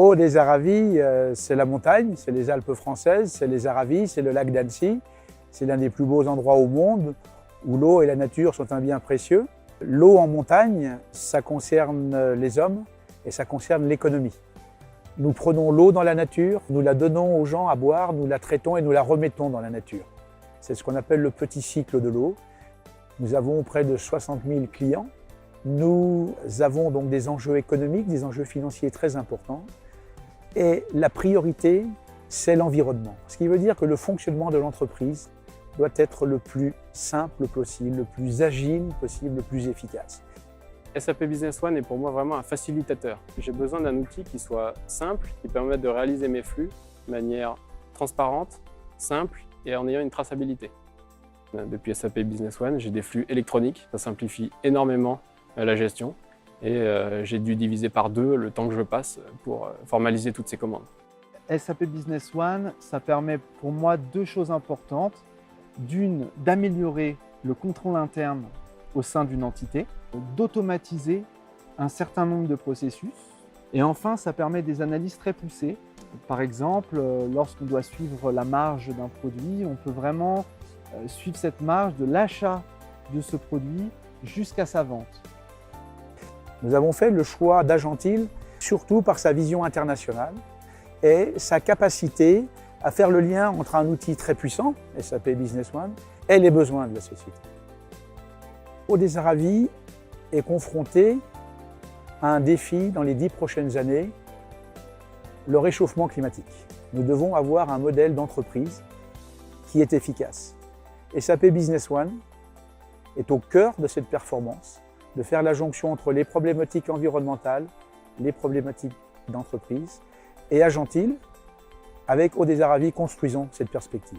Haut des Aravis, c'est la montagne, c'est les Alpes françaises, c'est les Aravis, c'est le lac d'Annecy. C'est l'un des plus beaux endroits au monde où l'eau et la nature sont un bien précieux. L'eau en montagne, ça concerne les hommes et ça concerne l'économie. Nous prenons l'eau dans la nature, nous la donnons aux gens à boire, nous la traitons et nous la remettons dans la nature. C'est ce qu'on appelle le petit cycle de l'eau. Nous avons près de 60 000 clients. Nous avons donc des enjeux économiques, des enjeux financiers très importants. Et la priorité, c'est l'environnement. Ce qui veut dire que le fonctionnement de l'entreprise doit être le plus simple possible, le plus agile possible, le plus efficace. SAP Business One est pour moi vraiment un facilitateur. J'ai besoin d'un outil qui soit simple, qui permette de réaliser mes flux de manière transparente, simple et en ayant une traçabilité. Depuis SAP Business One, j'ai des flux électroniques, ça simplifie énormément la gestion et j'ai dû diviser par 2 le temps que je passe pour formaliser toutes ces commandes. SAP Business One, ça permet pour moi 2 choses importantes. D'une, d'améliorer le contrôle interne au sein d'une entité, d'automatiser un certain nombre de processus. Et enfin, ça permet des analyses très poussées. Par exemple, lorsqu'on doit suivre la marge d'un produit, on peut vraiment suivre cette marge de l'achat de ce produit jusqu'à sa vente. Nous avons fait le choix d'Agentil, surtout par sa vision internationale et sa capacité à faire le lien entre un outil très puissant, SAP Business One, et les besoins de la société. Haut des Aravis est confronté à un défi dans les 10 prochaines années, le réchauffement climatique. Nous devons avoir un modèle d'entreprise qui est efficace. SAP Business One est au cœur de cette performance, de faire la jonction entre les problématiques environnementales, les problématiques d'entreprise, et Agentil, avec Haut des Aravis, construisons cette perspective.